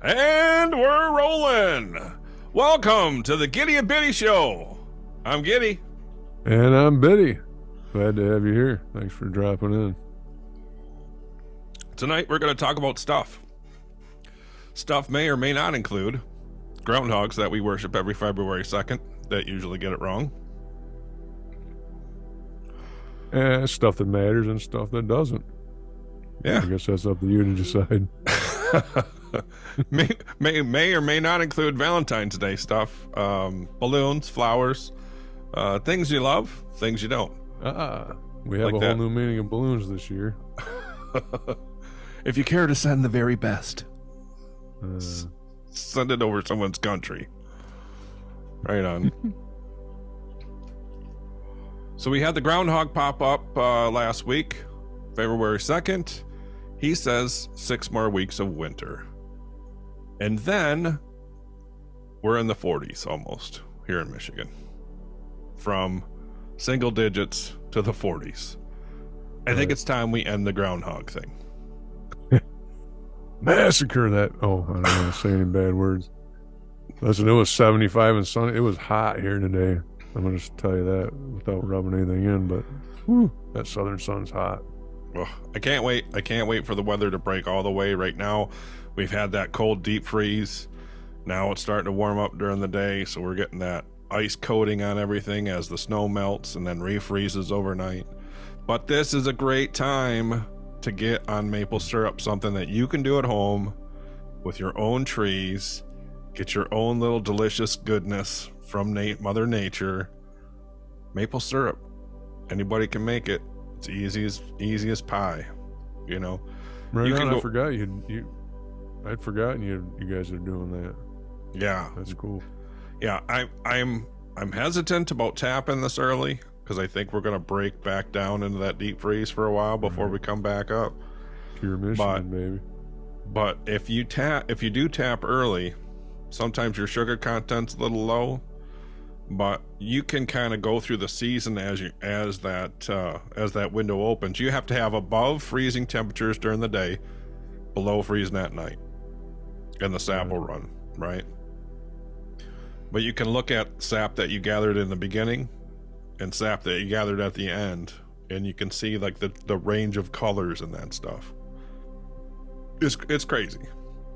And we're rolling. Welcome to the Giddy and Biddy Show. I'm Giddy. And I'm Biddy. Glad to have you here. Thanks for dropping in. Tonight we're going to talk about stuff. Stuff may or may not include groundhogs that we worship every February 2nd that usually get it wrong. Stuff that matters and stuff that doesn't. Yeah. I guess that's up to you to decide. may or may not include Valentine's Day stuff. Balloons, flowers, things you love, things you don't. We have like a whole new meaning of balloons this year. If you care to send the very best, send it over someone's country. Right on. So we had the groundhog pop up last week, February 2nd. He says 6 more weeks of winter. And then we're in the 40s almost here in Michigan. From single digits to the 40s. I think it's time we end the groundhog thing. Massacre that. Oh, I don't want to say any bad words. Listen, it was 75 and sunny. It was hot here today. I'm going to just tell you that without rubbing anything in, but whew, that southern sun's hot. Well, I can't wait. I can't wait for the weather to break all the way. Right now, we've had that cold deep freeze. Now it's starting to warm up during the day, so we're getting that ice coating on everything as the snow melts and then refreezes overnight. But this is a great time to get on maple syrup, something that you can do at home with your own trees. Get your own little delicious goodness from Mother Nature. Maple syrup. Anybody can make it. It's easy as pie, you know. Right on, I forgot I'd forgotten you guys are doing that. Yeah, that's cool. Yeah, I'm hesitant about tapping this early because I think we're gonna break back down into that deep freeze for a while before we come back up. Pure Michigan, baby. But if you do tap early, sometimes your sugar content's a little low. But you can kind of go through the season as that window opens. You have to have above freezing temperatures during the day, below freezing at night, and the sap will run, right? But you can look at sap that you gathered in the beginning and sap that you gathered at the end, and you can see like the range of colors and that stuff. It's crazy.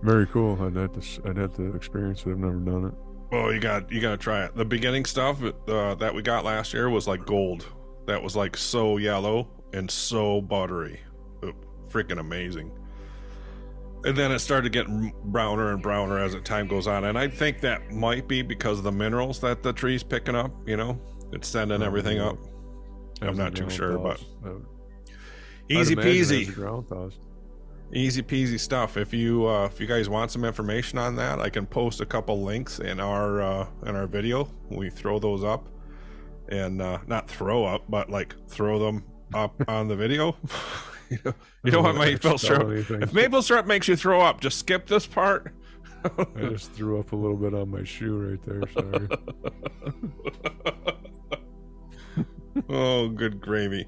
Very cool. I'd have to experience it. I've never done it. Oh, you got to try it. The beginning stuff that we got last year was like gold. That was like so yellow and so buttery. Freaking amazing. And then it started getting browner and browner as the time goes on. And I think that might be because of the minerals that the tree's picking up, you know? It's sending everything up. I'm not too sure, but easy peasy. Easy peasy stuff. If you guys want some information on that, I can post a couple links in our video. We throw those up, and not throw up, but like throw them up on the video. you know what maple syrup? If maple syrup makes you throw up, just skip this part. I just threw up a little bit on my shoe right there. Sorry. Oh, good gravy.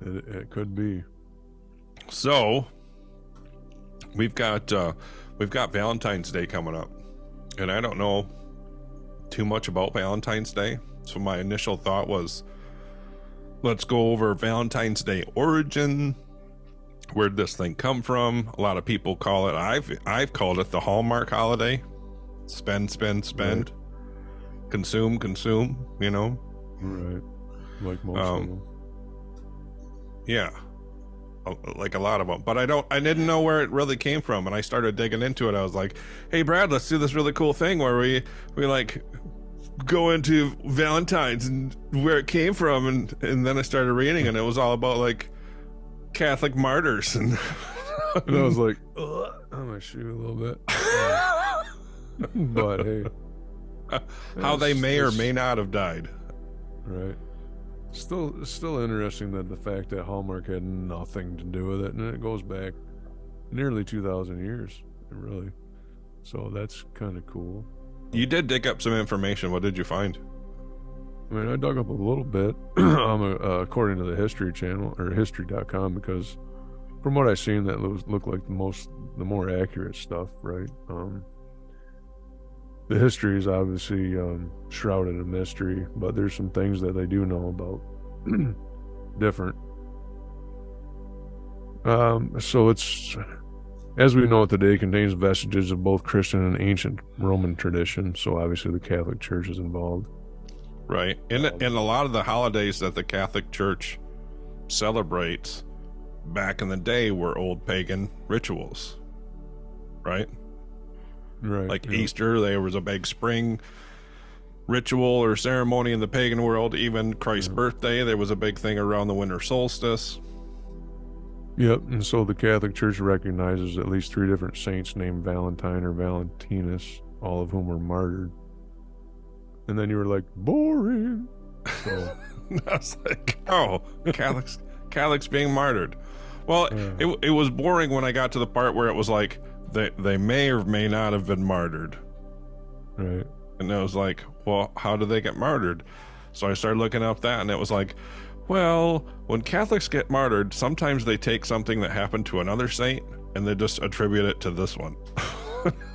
It could be. So we've got Valentine's Day coming up, and I don't know too much about Valentine's Day. So my initial thought was, let's go over Valentine's Day origin. Where'd this thing come from? A lot of people call it, I've called it the Hallmark holiday. Spend. Right. consume, you know? Right. Like most of them. Yeah. Like a lot of them. But I didn't know where it really came from. And I started digging into it. I was like, hey, Brad, let's do this really cool thing where we like go into Valentine's and where it came from. And then I started reading, and it was all about like Catholic martyrs. And I was like, on my shoe a little bit. But hey. How they may or may not have died. Right. Still interesting that the fact that Hallmark had nothing to do with it, and it goes back nearly 2,000 years, really. So that's kind of cool. You did dig up some information. What did you find? I mean, I dug up a little bit according to the History Channel or History.com, because from what I've seen, that looked like the more accurate stuff, right? The history is obviously shrouded in mystery, but there's some things that they do know about different. So it's, as we know it today, contains vestiges of both Christian and ancient Roman tradition. So obviously the Catholic Church is involved. Right. And a lot of the holidays that the Catholic Church celebrates back in the day were old pagan rituals. Right? Right. Like Easter, there was a big spring ritual or ceremony in the pagan world. Even Christ's birthday, there was a big thing around the winter solstice. Yep, and so the Catholic Church recognizes at least 3 different saints named Valentine or Valentinus, all of whom were martyred. And then you were like, boring. So I was like, oh, Catholics being martyred. Well, it was boring when I got to the part where it was like, they may or may not have been martyred. Right. And I was like, well, how do they get martyred? So I started looking up that, and it was like, well, when Catholics get martyred, sometimes they take something that happened to another saint and they just attribute it to this one.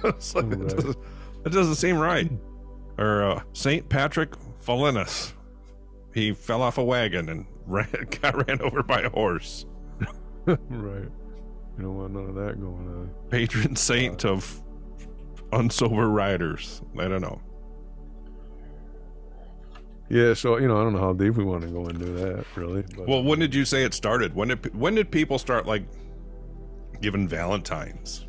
It's like, it doesn't seem right. Or Saint Patrick Falinus, he fell off a wagon and got ran over by a horse. Right. You don't want none of that going on. Patron saint of unsober riders. I don't know. Yeah, so I don't know how deep we want to go into that, really. But, well, when did you say it started? When did people start like giving Valentines?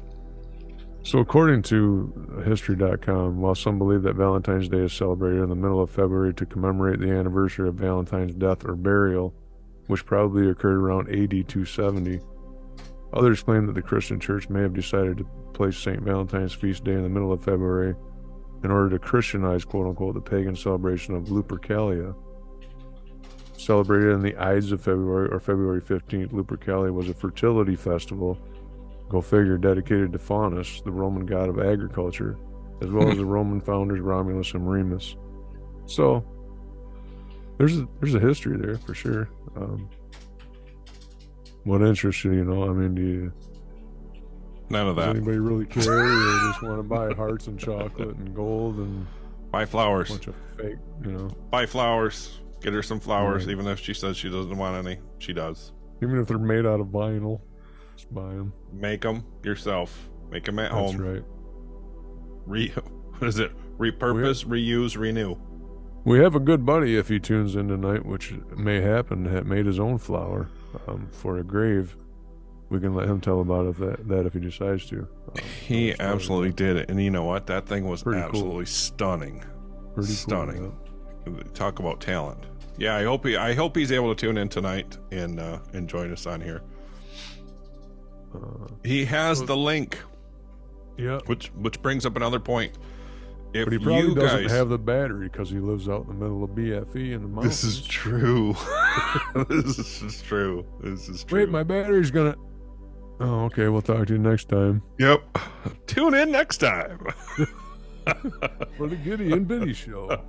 So according to History.com, while some believe that Valentine's Day is celebrated in the middle of February to commemorate the anniversary of Valentine's death or burial, which probably occurred around AD 270, others claim that the Christian Church may have decided to place St. Valentine's feast day in the middle of February in order to Christianize, quote-unquote, the pagan celebration of Lupercalia. Celebrated in the Ides of February, or February 15th, Lupercalia was a fertility festival, go figure, dedicated to Faunus, the Roman god of agriculture, as well as the Roman founders Romulus and Remus. So, there's a history there, for sure. What interests you, I mean, do you... None of that. Does anybody really care, or just want to buy hearts and chocolate and gold and buy flowers? A bunch of fake, Buy flowers. Get her some flowers, right. Even if she says she doesn't want any. She does. Even if they're made out of vinyl, just buy them. Make them yourself. Make them at home. That's right. What is it? Repurpose, reuse, renew. We have a good buddy, if he tunes in tonight, which may happen, that made his own flower for a grave. We can let him tell about that if he decides to. He absolutely did it, and you know what? That thing was pretty absolutely cool. Stunning. Pretty stunning. Cool, yeah. Talk about talent. Yeah, I hope he's able to tune in tonight and join us on here. He has the link. Yeah. Which brings up another point. If but he probably doesn't guys, have the battery because he lives out in the middle of BFE in the mountains. This is true. This is true. Wait, my battery's gonna... Oh, okay. We'll talk to you next time. Yep. Tune in next time. For the Giddy and Biddy show.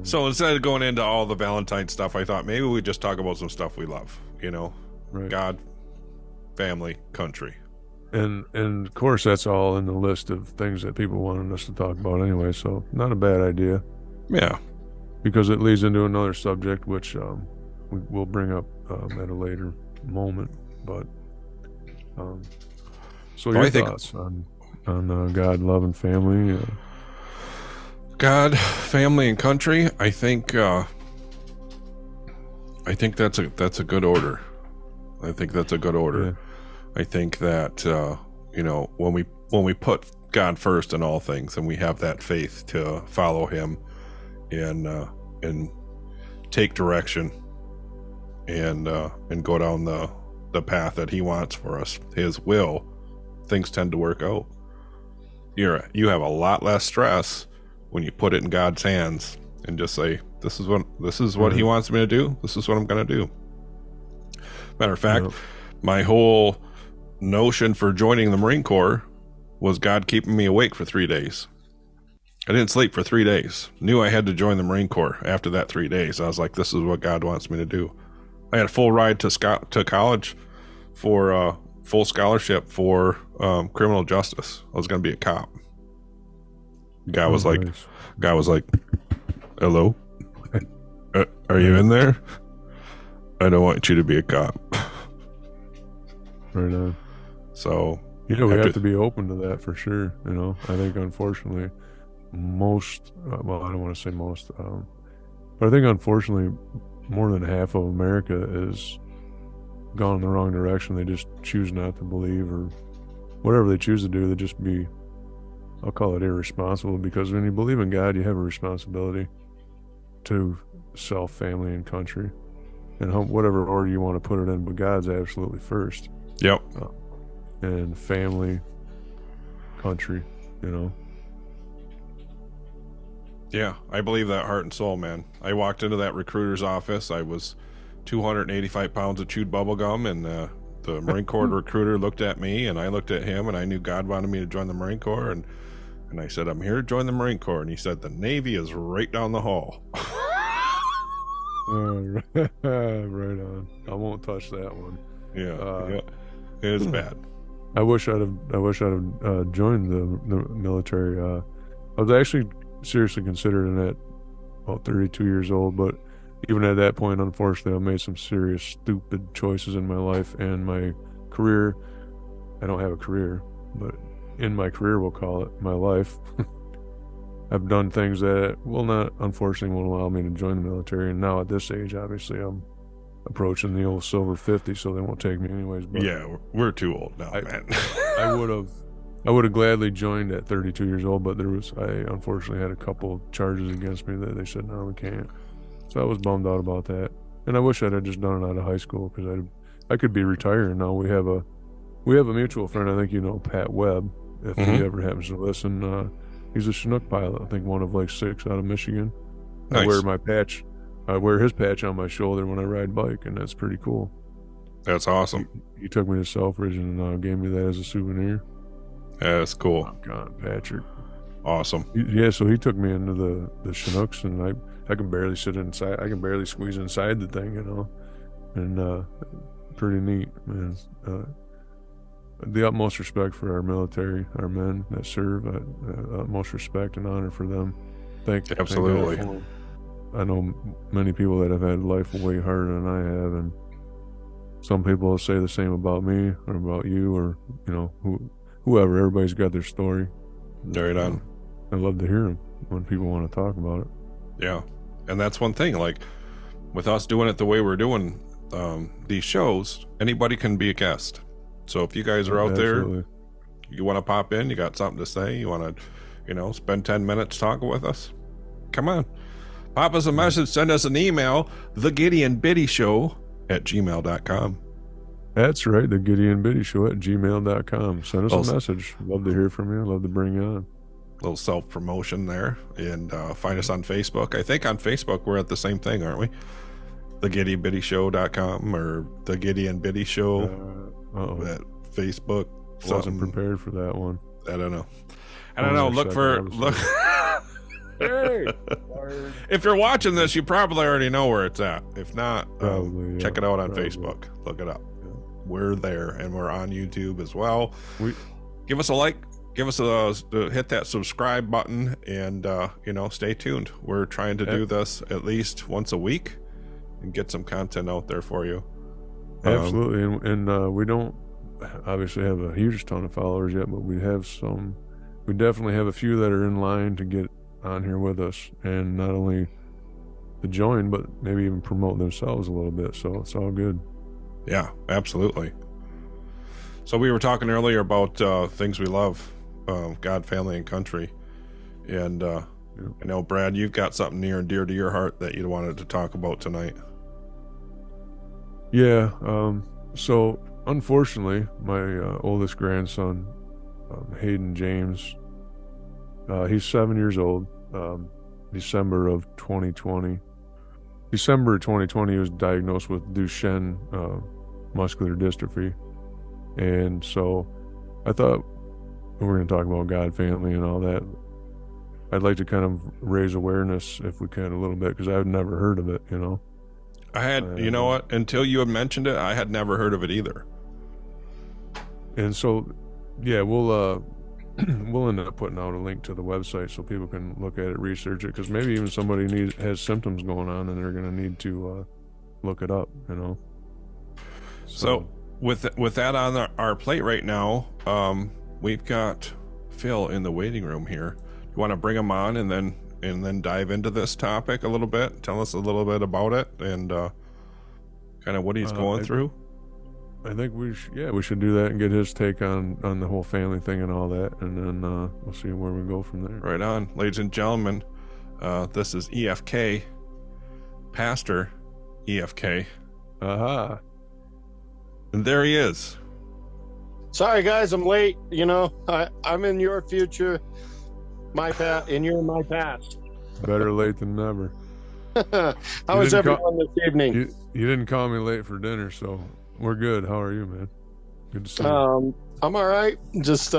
So instead of going into all the Valentine stuff, I thought maybe we just talk about some stuff we love. Right. God, family, country. And of course, that's all in the list of things that people wanted us to talk about anyway, so not a bad idea. Yeah. Because it leads into another subject, which we'll bring up at a later moment. But so your thoughts on God, love, and family? God, family, and country. I think that's a good order. I think that's a good order. Yeah. I think that when we put God first in all things, and we have that faith to follow Him and take direction and go down the path that He wants for us, His will, things tend to work out. You have a lot less stress when you put it in God's hands and just say, this is what He wants me to do. This is what I'm going to do. Matter of fact, my whole notion for joining the Marine Corps was God keeping me awake for 3 days. I didn't sleep for 3 days. Knew I had to join the Marine Corps after that 3 days. I was like, this is what God wants me to do. I had a full ride to college for full scholarship for criminal justice. I was going to be a cop. Guy was like, hello, are you in there? I don't want you to be a cop. Right on. So we have to be open to that for sure. I think unfortunately most, well, I don't want to say most, but I think unfortunately more than half of America is gone in the wrong direction. They just choose not to believe, or whatever they choose to do, they just be, I'll call it irresponsible, because when you believe in God, you have a responsibility to self, family, and country, and whatever order you want to put it in, but God's absolutely first. Yep. And family, country, Yeah, I believe that heart and soul, man. I walked into that recruiter's office. I was 285 pounds of chewed bubble gum, and the Marine Corps recruiter looked at me, and I looked at him, and I knew God wanted me to join the Marine Corps, and I said, I'm here to join the Marine Corps, and he said, the Navy is right down the hall. Right on. I won't touch that one. Yeah, it is bad. I wish I'd have joined the military. I was actually seriously considering it about 32 years old, but even at that point, unfortunately, I made some serious stupid choices in my life and my career. I don't have a career, but in my career, we'll call it my life. I've done things that unfortunately won't allow me to join the military. And now at this age, obviously, I'm approaching the old silver 50, so they won't take me anyways. But yeah, we're too old now, man. I would have gladly joined at 32 years old, but I unfortunately had a couple charges against me that they said, no, we can't. So I was bummed out about that. And I wish I'd have just done it out of high school, because I could be retiring now. We have a mutual friend, I think Pat Webb, if he ever happens to listen. He's a Chinook pilot, I think one of like 6 out of Michigan. Nice. I wear his patch on my shoulder when I ride bike, and that's pretty cool. That's awesome. He took me to Selfridge and gave me that as a souvenir. Yeah, that's cool. Oh, God, Patrick. Awesome. So he took me into the Chinooks, and I can barely sit inside. I can barely squeeze inside the thing, and pretty neat, man. The utmost respect for our military, our men that serve. Utmost respect and honor for them. Absolutely. Thank God. I know many people that have had life way harder than I have, and some people will say the same about me or about you, or whoever. Everybody's got their story. Right on. I love to hear them when people want to talk about it. Yeah, and that's one thing. Like with us doing it the way we're doing these shows, anybody can be a guest. So if you guys are out there, you want to pop in, you got something to say, you want to, spend 10 minutes talking with us, come on. Pop us a message, send us an email, thegiddyandbiddyshow@gmail.com. That's right, the Giddy and Biddy Show @gmail.com. Send us a message. Love to hear from you. Love to bring you on. Little self-promotion there. And find us on Facebook. I think on Facebook we're at the same thing, aren't we? thegiddyandbiddyshow.com or the Giddy and Biddy Show at Facebook. Wasn't prepared for that one. I don't know. Look. Hey, if you're watching this, you probably already know where it's at. If not, check it out on Facebook. Look it up. Yeah. We're there, and we're on YouTube as well. Give us a like. Give us hit that subscribe button, and stay tuned. We're trying to do this at least once a week and get some content out there for you. Absolutely, and we don't obviously have a huge ton of followers yet, but we have some. We definitely have a few that are in line to get on here with us, and not only to join, but maybe even promote themselves a little bit. So it's all good. Yeah, absolutely. So we were talking earlier about things we love, God, family, and country. And I know, Brad, you've got something near and dear to your heart that you wanted to talk about tonight. Yeah. So unfortunately, my oldest grandson, Hayden James, he's 7 years old. December of 2020. December of 2020, he was diagnosed with Duchenne muscular dystrophy. And so I thought we're going to talk about God, family, and all that. I'd like to kind of raise awareness, if we can, a little bit, because I've never heard of it, I had, you know what? Until you had mentioned it, I had never heard of it either. And so, yeah, we'll end up putting out a link to the website so people can look at it, research it, because maybe even somebody has symptoms going on and they're going to need to look it up, So with that on our plate right now, we've got Phil in the waiting room here. You want to bring him on and then dive into this topic a little bit? Tell us a little bit about it and kind of what he's going through. I think we should do that and get his take on the whole family thing and all that, and then we'll see where we go from there. Right on, ladies and gentlemen. This is EFK, Pastor EFK. Aha. And there he is. Sorry, guys, I'm late. I'm in your future, my past, and you're in my past. Better late than never. How was everyone this evening? You didn't call me late for dinner, so we're good. How are you, man? Good to see you. I'm all right. Just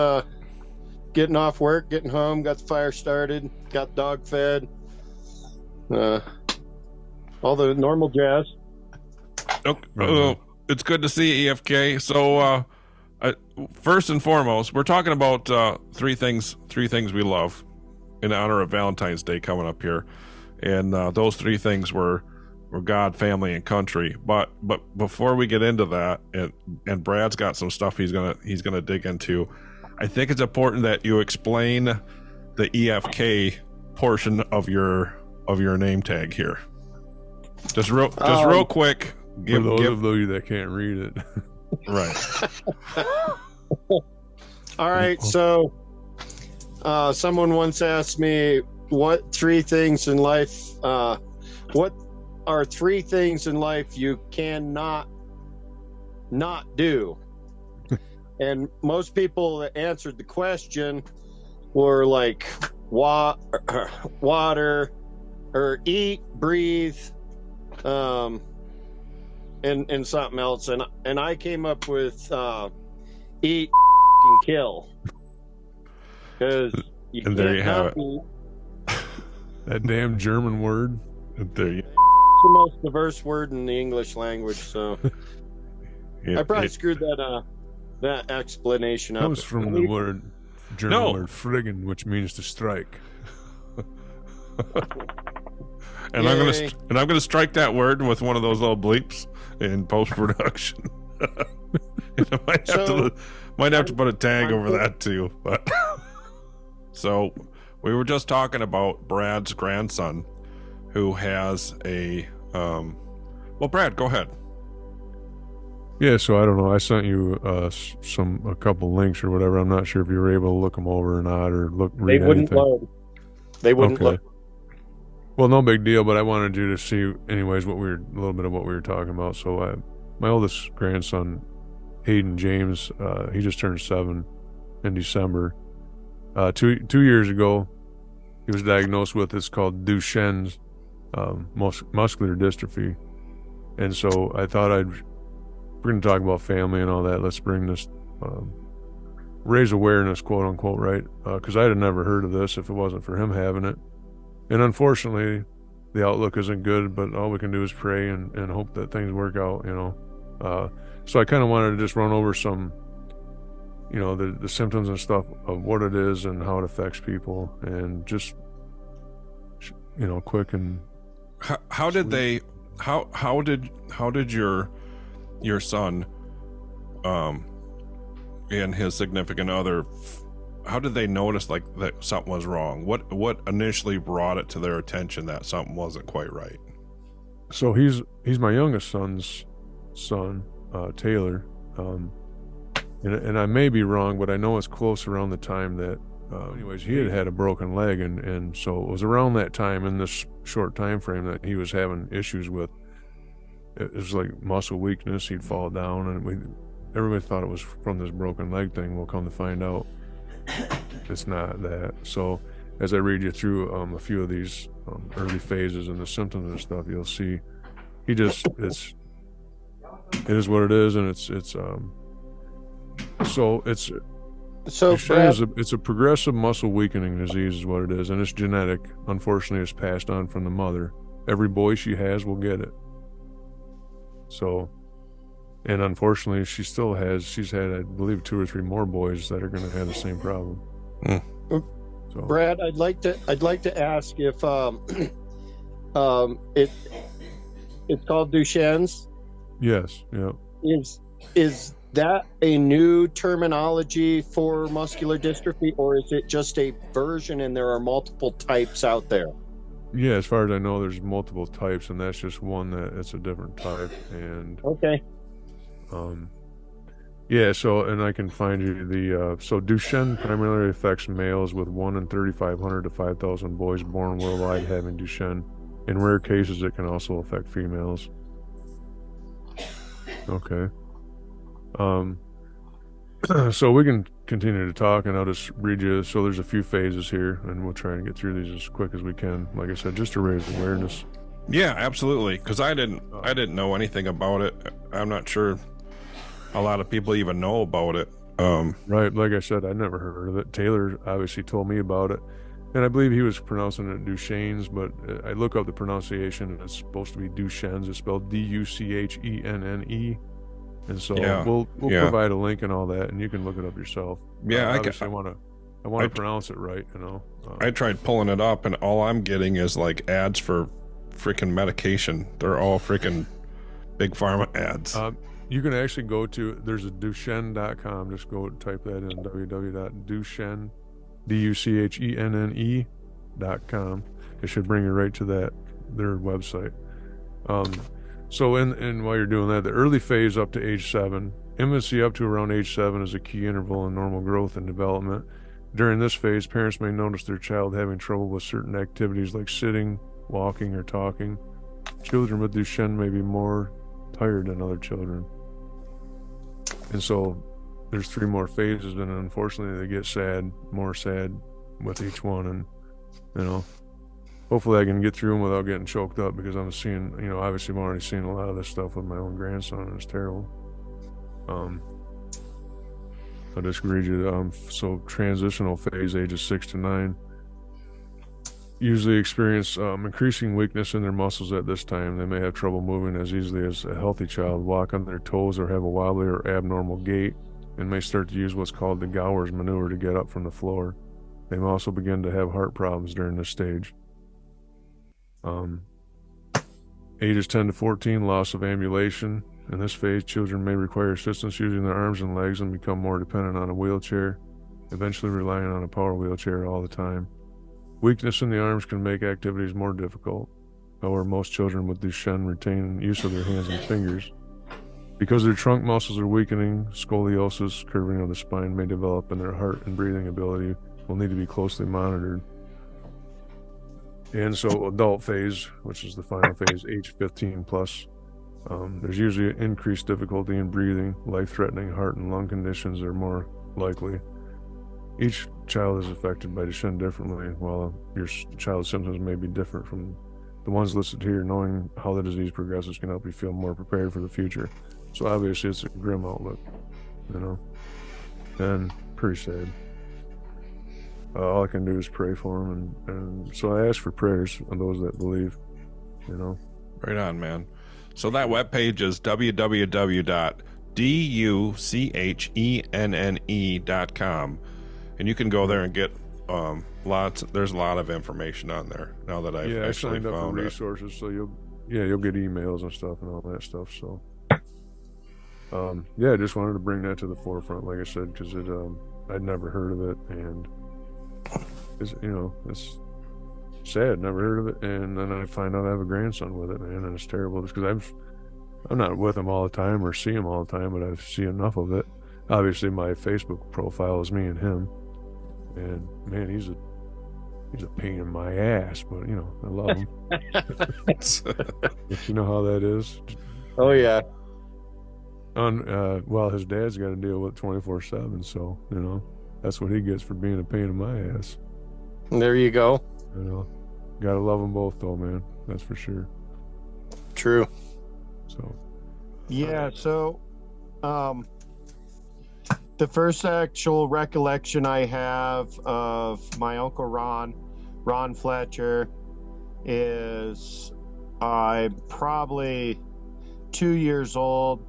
getting off work, getting home, got the fire started, got the dog fed. All the normal jazz. Okay. It's good to see you, EFK. So, first and foremost, we're talking about three things we love in honor of Valentine's Day coming up here, and those three things were God, family, and country. But before we get into that, and Brad's got some stuff he's gonna dig into, I think it's important that you explain the EFK portion of your name tag here. Just real quick. For those of you that can't read it. Right. All right. So, someone once asked me, what three things in life, what are three things in life you cannot not do? And most people that answered the question were like water, or eat, breathe, and something else, and I came up with eat and kill, because and there you have it. That damn German word. There you. It's the most diverse word in the English language, so I probably screwed that explanation up. Comes from the German word friggin, which means to strike. And I'm gonna strike that word with one of those little bleeps in post production. might have to put a tag over that too. But so we were just talking about Brad's grandson, who has a well, Brad, go ahead. Yeah, so I don't know. I sent you a couple links or whatever. I'm not sure if you were able to look them over or not, or read They wouldn't anything. load. They wouldn't load. Well, no big deal, but I wanted you to see, anyways, a little bit of what we were talking about. So, my oldest grandson, Hayden James, he just turned 7 in December. 2 years ago, he was diagnosed with it's called Duchenne Muscular Dystrophy, and so I thought we're going to talk about family and all that. Let's bring this, raise awareness, quote unquote, right? Because I'd have never heard of this if it wasn't for him having it. And unfortunately, the outlook isn't good, but all we can do is pray and hope that things work out, So I kind of wanted to just run over some, the symptoms and stuff of what it is and how it affects people, and just, quick and. How did your son, and his significant other how did they notice like that something was wrong? What initially brought it to their attention that something wasn't quite right? So he's my youngest son's son, Taylor. And I may be wrong, but I know it's close around the time that, anyways, he had a broken leg, and so it was around that time in this short time frame that he was having issues with. It was like muscle weakness. He'd fall down, and everybody thought it was from this broken leg thing. We'll come to find out it's not that. So as I read you through a few of these early phases and the symptoms and stuff, you'll see it is what it is, and it's Brad, it's a progressive muscle weakening disease is what it is, and it's genetic. Unfortunately, it's passed on from the mother. Every boy she has will get it. So, and unfortunately, she's had, I believe, 2 or 3 more boys that are going to have the same problem. So, Brad, I'd like to ask if it's called Duchenne's. yes, yeah. Is that a new terminology for muscular dystrophy, or is it just a version and there are multiple types out there? Yeah, as far as I know, there's multiple types, and that's just one that it's a different type. And okay, yeah. So, and I can find you so Duchenne primarily affects males, with 1 in 3,500 to 5,000 boys born worldwide having Duchenne. In rare cases, it can also affect females. Okay. So we can continue to talk, and I'll just read you. So there's a few phases here, and we'll try and get through these as quick as we can. Like I said, just to raise awareness. Yeah, absolutely. Because I didn't know anything about it. I'm not sure a lot of people even know about it. Right, like I said, I never heard of it. Taylor obviously told me about it, and I believe he was pronouncing it Duchenne's, but I look up the pronunciation, and it's supposed to be Duchenne's. It's spelled Duchenne. And so we'll provide a link and all that, and you can look it up yourself. Yeah, I want to pronounce it right, you know. I tried pulling it up, and all I'm getting is like ads for freaking medication. They're all freaking big pharma ads. You can actually go to, there's a Duchenne.com. Just go type that in, www.duchenne, DUCHENNE.com. It should bring you right to their website. So in while you're doing that, the early phase up to age 7, infancy up to around age 7 is a key interval in normal growth and development. During this phase, parents may notice their child having trouble with certain activities like sitting, walking, or talking. Children with Duchenne may be more tired than other children. And so there's 3 more phases, and unfortunately they get more sad with each one, and you know, hopefully I can get through them without getting choked up, because I'm seeing, you know, obviously I'm already seeing a lot of this stuff with my own grandson, and it's terrible. I'll just read you, so transitional phase, ages 6 to 9, usually experience increasing weakness in their muscles at this time. They may have trouble moving as easily as a healthy child, walk on their toes, or have a wobbly or abnormal gait, and may start to use what's called the Gower's maneuver to get up from the floor. They may also begin to have heart problems during this stage. Ages 10 to 14, loss of ambulation. In this phase, children may require assistance using their arms and legs and become more dependent on a wheelchair, eventually relying on a power wheelchair all the time. Weakness in the arms can make activities more difficult. However, most children with Duchenne retain use of their hands and fingers. Because their trunk muscles are weakening, scoliosis, curving of the spine may develop, and their heart and breathing ability will need to be closely monitored. And so adult phase, which is the final phase, age 15 plus, there's usually increased difficulty in breathing. Life-threatening heart and lung conditions are more likely. Each child is affected by Duchenne differently. While your child's symptoms may be different from the ones listed here, knowing how the disease progresses can help you feel more prepared for the future. So obviously it's a grim outlook, you know, and pretty sad. All I can do is pray for them, and so I ask for prayers on those that believe, you know. Right on, man. So that webpage is www.duchenne.com, and you can go there and get there's a lot of information on there now that I've actually signed up found for resources, so you'll get emails and stuff and all that stuff. So I just wanted to bring that to the forefront, like I said, because it I'd never heard of it, and it's, you know, it's sad. Never heard of it, and then I find out I have a grandson with it, man, and it's terrible. Just because I'm not with him all the time or see him all the time, but I see enough of it. Obviously, my Facebook profile is me and him, and man, he's a pain in my ass, but you know, I love him. But you know how that is. Oh yeah. Well, his dad's got to deal with 24/7, so you know that's what he gets for being a pain in my ass. There you go. You know, gotta love them both, though, man. That's for sure. True. So. Yeah. So, the first actual recollection I have of my uncle Ron Fletcher, is I'm probably 2 years old.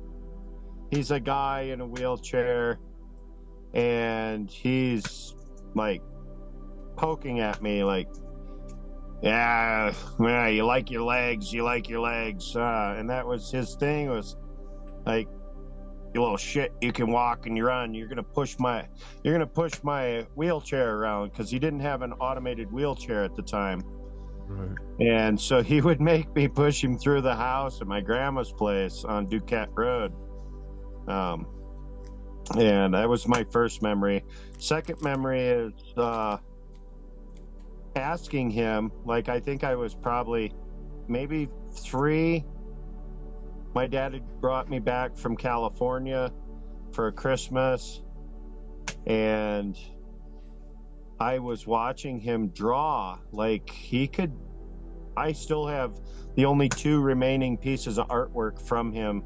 He's a guy in a wheelchair, and he's like poking at me like, yeah, you like your legs, and that was his thing, was like, you little shit, you can walk and you run, you're gonna push my wheelchair around, because he didn't have an automated wheelchair at the time. Right. And so he would make me push him through the house at my grandma's place on Duquette Road. And that was my first memory. Second memory is asking him, like, I think I was probably maybe 3. My dad had brought me back from California for Christmas, and I was watching him draw. Like, he could, I still have the only 2 remaining pieces of artwork from him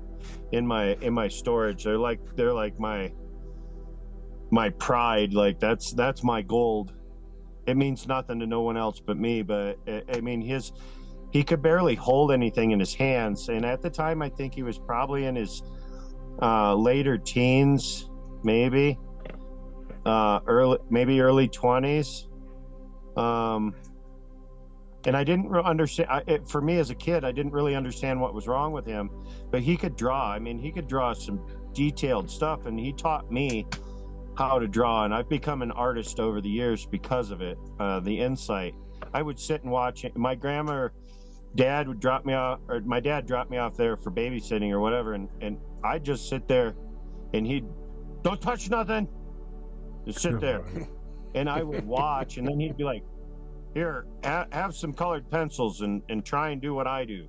in my storage. They're like my pride. Like, that's my gold. It means nothing to no one else but me, but I mean, he could barely hold anything in his hands, and at the time I think he was probably in his later teens, maybe early 20s. And I didn't understand. For me as a kid, I didn't really understand what was wrong with him, but he could draw. I mean, he could draw some detailed stuff, and he taught me how to draw, and I've become an artist over the years because of it. The insight. I would sit and watch it. My dad would drop me off, or my dad dropped me off there for babysitting or whatever, and I'd just sit there, and he'd, don't touch nothing, just sit there, and I would watch, and then he'd be like, here, have some colored pencils and try and do what I do.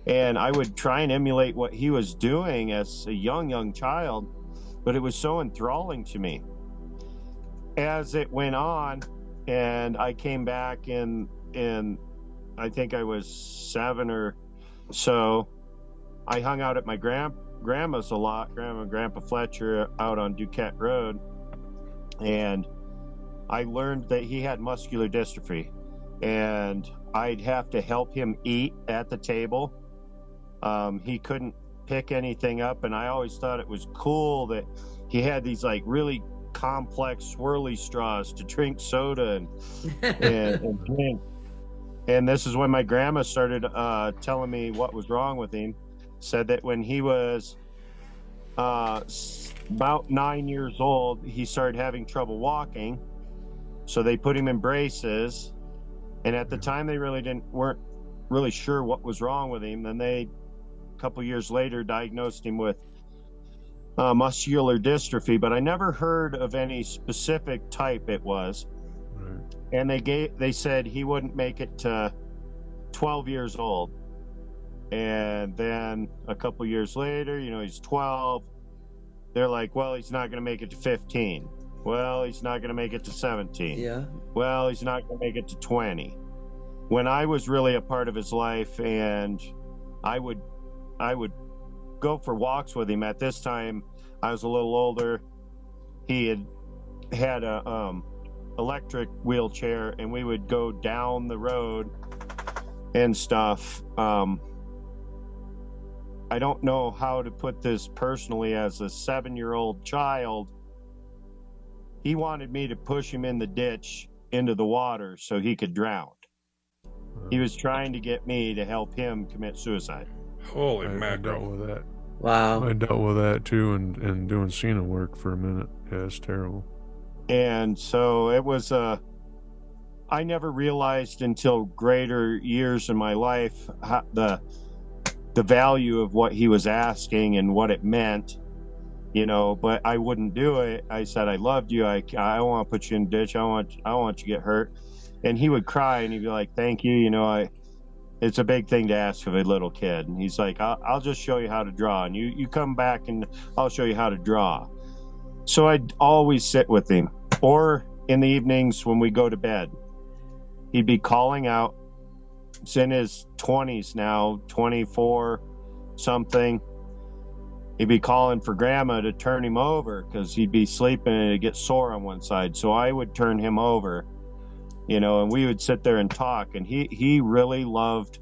And I would try and emulate what he was doing as a young child, but it was so enthralling to me. As it went on, and I came back in I think I was 7 or so, I hung out at my grandma's a lot, Grandma and Grandpa Fletcher out on Duquette Road, and I learned that he had muscular dystrophy, and I'd have to help him eat at the table. He couldn't pick anything up, and I always thought it was cool that he had these like really complex swirly straws to drink soda and drink. And this is when my grandma started telling me what was wrong with him. Said that when he was about 9 years old, he started having trouble walking. So they put him in braces, and at the time they weren't really sure what was wrong with him. Then they, a couple years later, diagnosed him with muscular dystrophy, but I never heard of any specific type it was. Right. And they said he wouldn't make it to 12 years old. And then a couple years later, he's 12. They're like, well, he's not going to make it to 15. Well, he's not going to make it to 17. Yeah. Well, he's not going to make it to 20. When I was really a part of his life, and I would go for walks with him. At this time, I was a little older. He had a electric wheelchair, and we would go down the road and stuff. I don't know how to put this personally. As a 7-year-old child, he wanted me to push him in the ditch into the water so he could drown. He was trying to get me to help him commit suicide. Holy I dealt mackerel. with that. Wow. I dealt with that too, and doing Cena work for a minute. Yeah, it's terrible. And so it was I never realized until greater years in my life how, the value of what he was asking and what it meant, you know. But I wouldn't do it. I said, I loved you. I don't want to put you in a ditch. I don't want you to get hurt. And he would cry and he'd be like, thank you. You know, it's a big thing to ask of a little kid. And he's like, I'll just show you how to draw. And you come back and I'll show you how to draw. So I'd always sit with him. Or in the evenings when we go to bed, he'd be calling out. He's in his 20s now, 24 something. He'd be calling for grandma to turn him over because he'd be sleeping and it'd get sore on one side. So I would turn him over, you know, and we would sit there and talk. And he really loved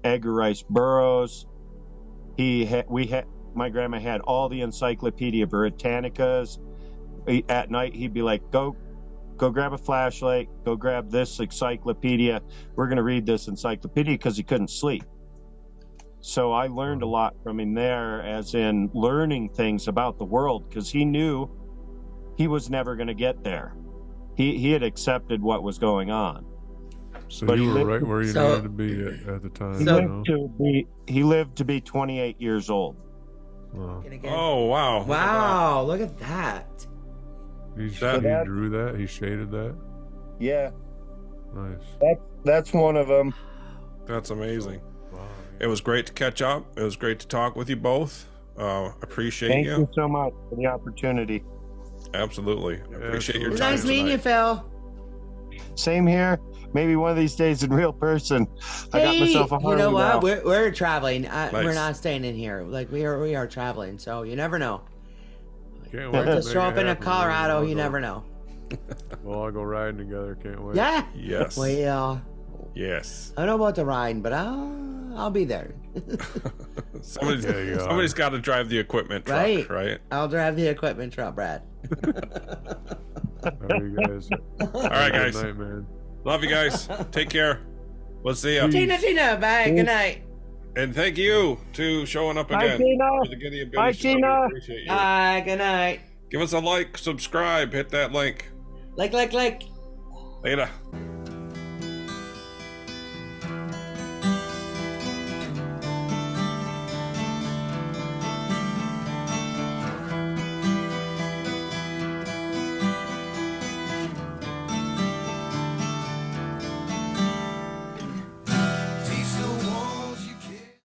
Edgar Rice Burroughs. My grandma had all the Encyclopedia Britannicas. At night, he'd be like, go grab a flashlight, go grab this encyclopedia. We're going to read this encyclopedia, because he couldn't sleep. So I learned a lot from him there, as in learning things about the world, because he knew he was never going to get there. He had accepted what was going on. So But you he were lived- right where you needed to be at the time. He lived to be 28 years old. Wow. Oh, wow. Wow, look at that. He That- drew that. He shaded that. Yeah, Nice. that's one of them. That's amazing. Wow. It was great to catch up. It was great to talk with you both. Appreciate Thank you. you so much for the opportunity. Absolutely. Appreciate your absolutely. time Nice meeting you, tonight. Phil. Same here. Maybe one of these days in real person. I got Hey, myself a you know Harley what? now. We're traveling. We're Nice. not staying in here. Like we are traveling. So you never know. Can't wait Just to show make up it in happen. Colorado. We'll You go- never know. We'll all go riding together. Can't wait. Yeah. Yes. Well, Yes. I don't know about the ride, but I'll be there. Somebody's, Yeah, you are. somebody's got to drive the equipment truck, Right. right? I'll drive the equipment truck, Brad. All right, you guys. All right, guys. Good night, man. Love you guys. Take care. We'll see ya. Tina, bye. Good night. And thank you to showing up Bye, again Tina. for the Giddy and Biddy Bye, show. Tina. We appreciate you. Bye. Good night. Give us a like, subscribe, hit that link. Like. Later.